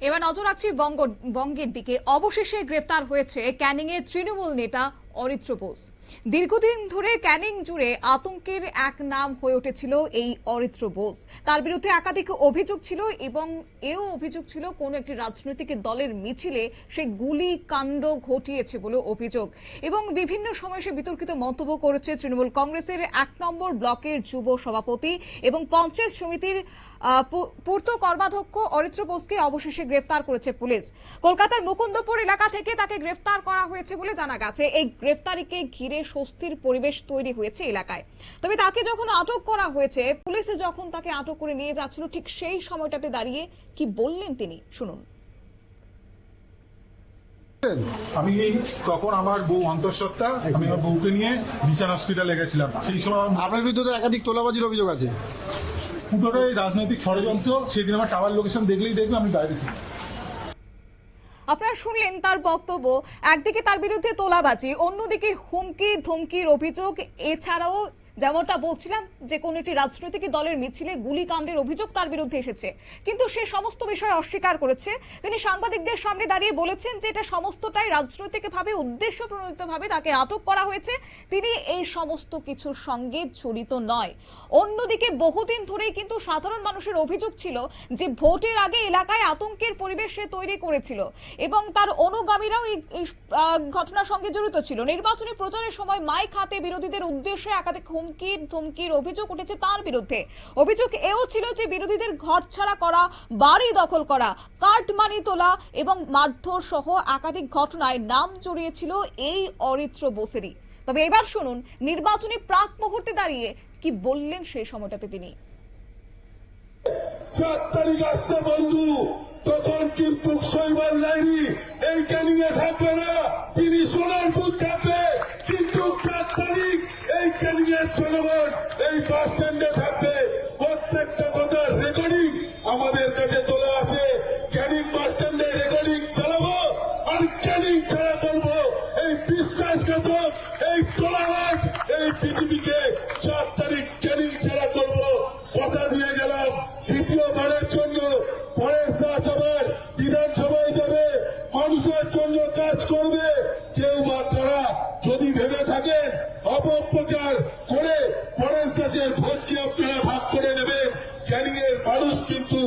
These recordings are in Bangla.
এবার নজর রাখছি বঙ্গের দিকে। অবশেষে গ্রেফতার হয়েছে ক্যানিং এর তৃণমূল নেতা অরিত্র বোস। দীর্ঘদিন ধরে ক্যানিং জুড়ে আতঙ্কের এক নাম হয়ে উঠেছিল এই অরিত্র বোস। তার বিরুদ্ধে একাধিক অভিযোগ ছিল এবং এও অভিযোগ ছিল কোন একটি রাজনৈতিক দলের মিছিলে সে গুলি কাণ্ড ঘটিয়েছে বলে অভিযোগ, এবং বিভিন্ন সময় সে বিতর্কিত মন্তব্য করেছে। তৃণমূল কংগ্রেসের 1 নম্বর ব্লকের যুব সভাপতি এবং পঞ্চায়েত সমিতির পূর্ত কর্মাধ্যক্ষ অরিত্র বোসকে অবশেষে গ্রেফতার করেছে পুলিশ। কলকাতার মুকুন্দপুর এলাকা থেকে তাকে গ্রেফতার করা হয়েছে বলে জানা গেছে। এই গ্রেফতারিকে ঘিরে স্বস্তির পরিবেশ তৈরি হয়েছে এলাকায়। তবে তাকে যখন আটক করা হয়েছে, পুলিশ যখন তাকে আটক করে নিয়ে যাচ্ছিল, ঠিক সেই সময়টাতে দাঁড়িয়ে কি বললেন তিনি, শুনুন। আমি তখন আমার বউ অন্তঃসত্ত্বা, আমি আমার বউকে নিয়ে বিশাল হসপিটালে গেছিলাম। সেই সময় আপনার বিরুদ্ধে একাধিক তোলাবাজির অভিযোগ আছে। পুরোটাই রাজনৈতিক ষড়যন্ত্র। সেদিন আমার টাওয়ার লোকেশন দেখলেই দেখবে আমি বাইরে ছিলাম। আপনারা শুনলেন তার বক্তব্য। একদিকে তার বিরুদ্ধে তোলাবাজি, অন্যদিকে হুমকি ধমকির অভিযোগ, এছাড়াও যেমনটা বলছিলাম যে কোন একটি রাজনৈতিক দলের মিছিলে গুলিকাণ্ডের অভিযোগ তার বিরুদ্ধে এসেছে। কিন্তু সে সমস্ত বিষয় অস্বীকার করেছে। তিনি সাংবাদিকদের সামনে দাঁড়িয়ে বলেছেন যে এটা সমস্তটাই রাজনৈতিকভাবে উদ্দেশ্য প্রণোদিতভাবে তাকে আটক করা হয়েছে, তিনি এই সমস্ত কিছুর সঙ্গে জড়িত নয়। অন্যদিকে বহুদিন ধরেই কিন্তু সাধারণ মানুষের অভিযোগ ছিল যে ভোটের আগে এলাকায় আতঙ্কের পরিবেশ সে তৈরি করেছিল এবং তার অনুগামীরাও এই ঘটনার সঙ্গে জড়িত ছিল। নির্বাচনী প্রচারের সময় মাইক হাতে বিরোধীদের উদ্দেশ্যে একাধিক হুমকির ধমকির অভিযোগ উঠেছে তার বিরুদ্ধে। অভিযোগ এও ছিল যে বিরোধীদের ঘরছাড়া করা, বাড়ি দখল করা, কাটমানি তোলা এবং মারধর সহ একাধিক ঘটনায় নাম জড়িয়েছিল এই অরিত্র বোসেরই। তবে এবার শুনুন নির্বাচনী প্রাক মুহূর্তে দাঁড়িয়ে কি বললেন সেই সময়টাতে তিনি। 4 তারিখ আসতে বন্ধু, তখন কিন্তু শৈবাল লাইনি এই ক্যানিং এ থাকবে না, তিনি সোনারপুর থাকবে। কিন্তু 4 তারিখ এই ক্যানিং এর জনগণ এই বাস স্ট্যান্ডে থাকবে। প্রত্যেকটা কথার রেকর্ডিং আমাদের কাছে তোলা আছে। ক্যানিং বাস স্ট্যান্ডে রেকর্ডিং চালাবো আর ক্যানিং ছাড়া করবো। এই বিশ্বাসঘাতক, এই তোলাহাট, এই পৃথিবীকে 4 তারিখ ক্যানিং ছাড়া করবো। কথা দিয়ে গেলাম, দ্বিতীয়বারের জন্য পরেশ দাস আবার বিধানসভায় যাবে, মানুষের জন্য কাজ করবে। কেউ বা তারা যদি ভেবে থাকেন অপপ্রচার করে পরেশ দাসের ভোটকে আপনারা ভাগ করে নেবেন, ক্যানিং এর মানুষ কিন্তু।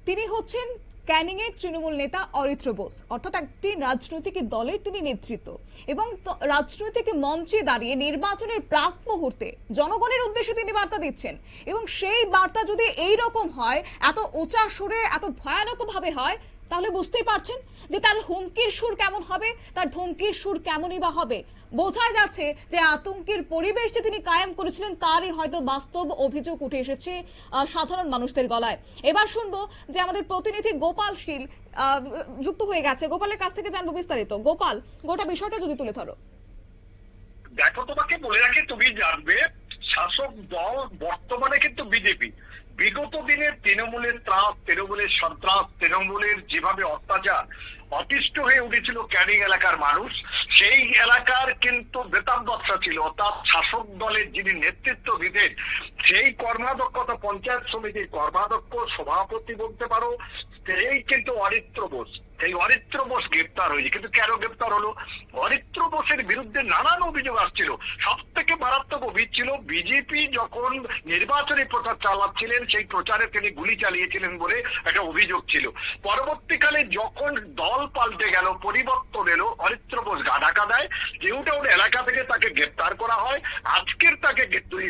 তিনি হচ্ছেন ক্যানিং এর তৃণমূল নেতা অরিত্র বোস, অর্থাৎ একটি রাজনৈতিক দলের তিনি নেতৃত্ব, এবং রাজনৈতিক মঞ্চে দাঁড়িয়ে নির্বাচনের প্রাক মুহূর্তে জনগণের উদ্দেশ্যে তিনি বার্তা দিচ্ছেন। এবং সেই বার্তা যদি এই রকম হয়, এত উঁচা সুরে, এত ভয়ানক ভাবে হয়, তাহলে বুঝতেই পারছেন যে তার হুমকির সুর কেমন হবে, তার ধমকির সুর কেমনই বা হবে। বোঝাই যাচ্ছে যে আতঙ্কের পরিবেশ যে তিনি কায়েম করেছিলেন তারই হয়তো বাস্তব অভিযোগ উঠে এসেছে সাধারণ মানুষদের গলায়। এবার শুনবো যে আমাদের প্রতিনিধি গোপাল শীল যুক্ত হয়ে গেছে। গোপালের কাছ থেকে জানবো বিস্তারিত। গোপাল, গোটা বিষয়টা যদি তুলে ধরো। দেখো, তোমাকে বলে রাখি, তুমি জানবে শাসক দল বর্তমানে কিন্তু বিজেপি। বিগত দিনে তৃণমূলের ত্রাস, তৃণমূলের সন্ত্রাস, তৃণমূলের যেভাবে অত্যাচার, অতিষ্ঠ হয়ে উঠেছিল ক্যানিং এলাকার মানুষ। সেই এলাকার কিন্তু বেতাবদশা ছিল, অর্থাৎ শাসক দলের যিনি নেতৃত্ব দিতেন সেই কর্মাধ্যক্ষতা পঞ্চায়েত সমিতির কর্মাধ্যক্ষ, সভাপতি বলতে পারো, সেই কিন্তু অরিত্র বোস। এই অরিত্র বোস গ্রেপ্তার হয়েছে। কিন্তু কেন গ্রেপ্তার হলো? অরিত্র বোসের বিরুদ্ধে নানান অভিযোগ আসছিল। সব থেকে মারাত্মক অভিযোগ ছিল বিজেপি যখন নির্বাচনী প্রচার চালাচ্ছিলেন সেই প্রচারে তিনি গুলি চালিয়েছিলেন বলে একটা অভিযোগ ছিল। পরবর্তীকালে যখন দল পাল্টে গেল, পরিবর্তন এলো, অরিত্র বোস গা ঢাকা দেয়, কেউটাউন এলাকা থেকে তাকে গ্রেপ্তার করা হয়। আজকের তাকে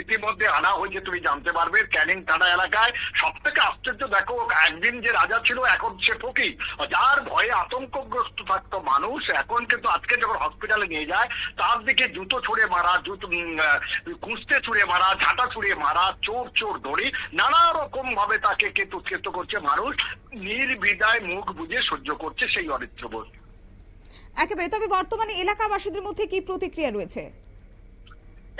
ইতিমধ্যে আনা হয়েছে, তুমি জানতে পারবে ক্যানিং থানা এলাকায়। সব থেকে আশ্চর্য, দেখো, একদিন যে রাজা ছিল এখন সে ফকির। যার ভয়ে আতঙ্কগ্রস্ত থাকতো মানুষ, এখন কিন্তু আজকে যখন হসপিটালে নিয়ে যায় তার দিকে জুতো ছুঁড়ে মারা, কুস্তে ছুঁড়ে মারা, ঝাঁটা ছুঁড়ে মারা, চোর চোর ধরি, নানা রকম ভাবে তাকে কিন্তু উৎক্ষেপ্ত করছে। মানুষ নির্বিধায় মুখ বুজে সহ্য করছে সেই অরিত্র বোস। একেবারে। তবে বর্তমানে এলাকাবাসীদের মধ্যে কি প্রতিক্রিয়া রয়েছে?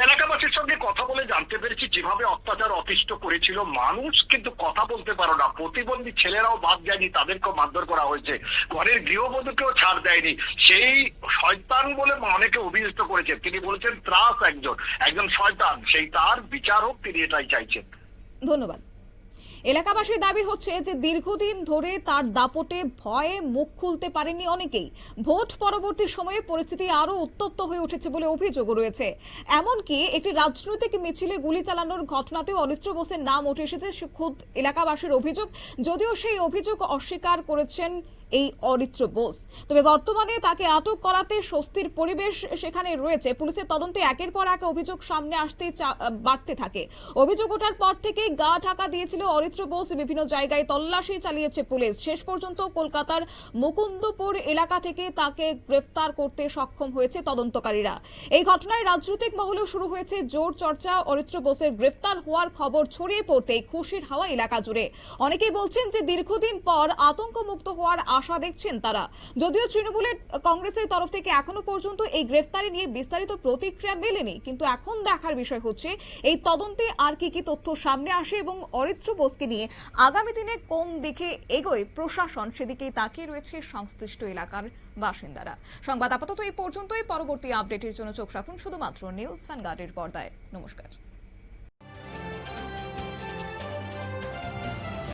এলাকাবাসীর সঙ্গে কথা বলে জানতে পেরেছি যেভাবে অত্যাচার অতিষ্ঠ করেছিল, মানুষ কিন্তু কথা বলতে পারো না। প্রতিবন্ধী ছেলেরাও বাদ যায়নি, তাদেরকেও মারধর করা হয়েছে, ঘরের গৃহবধূকেও ছাড় দেয়নি। সেই শয়তান বলে অনেকে অভিযুক্ত করেছে। তিনি বলেছেন ত্রাস একজন শয়তান, সেই তার বিচার হোক, তিনি এটাই চাইছেন। ধন্যবাদ। এলাকাবাসীর দাবি হচ্ছে যে দীর্ঘদিন ধরে তার দাপটে ভয়ে মুখ খুলতে পারেনি অনেকেই। ভোট পরবর্তী সময়ে পরিস্থিতি আরো উত্তপ্ত হয়ে উঠেছে বলে অভিযোগ রয়েছে। এমনকি একটি রাজনৈতিক মিছিলে গুলি চালানোর ঘটনাতেও অরিত্র বোসের নাম উঠে এসেছে খোদ এলাকাবাসীর অভিযোগ, যদিও সেই অভিযোগ অস্বীকার করেছেন এই অরিত্র বোস। তবে বর্তমানে তাকে আটক করাতে স্বস্তির পরিবেশ সেখানে রয়েছে। পুলিশের তদন্তে একের পর এক অভিযোগ সামনে আসতে বাড়তে থাকে। অভিযোগ ওঠার পর থেকেই গা ঢাকা দিয়েছিল অরিত্র বোস। বিভিন্ন জায়গায় তল্লাশি চালিয়েছে পুলিশ। শেষ পর্যন্ত কলকাতার মুকুন্দপুর এলাকা থেকে তাকে গ্রেফতার করতে সক্ষম হয়েছে তদন্তকারীরা। এই ঘটনায় রাজনৈতিক মহলেও শুরু হয়েছে জোর চর্চা। অরিত্র বোসের গ্রেফতার হওয়ার খবর ছড়িয়ে পড়তেই খুশির হাওয়া এলাকা জুড়ে। অনেকেই বলছেন যে দীর্ঘদিন পর আতঙ্কমুক্ত হওয়ার আশা দেখছেন তারা। যদিও তৃণমূলের কংগ্রেসের তরফ থেকে এখনো পর্যন্ত এই গ্রেফতারি নিয়ে বিস্তারিত প্রতিক্রিয়া মেলেনি, কিন্তু এখন দেখার বিষয় হচ্ছে এই তদন্তে আর কি তথ্য সামনে আসে এবং অরিত্র বোসকে নিয়ে আগামী দিনে কোন দিকে এগোয় প্রশাসন, সেদিকেই তাকিয়ে রয়েছে সংশ্লিষ্ট এলাকার বাসিন্দারা। সংবাদ আপাতত এই পর্যন্তই। পরবর্তী আপডেটের জন্য চোখ রাখুন শুধুমাত্র নিউজ ভ্যানগার্ডের পর্দায়। নমস্কার।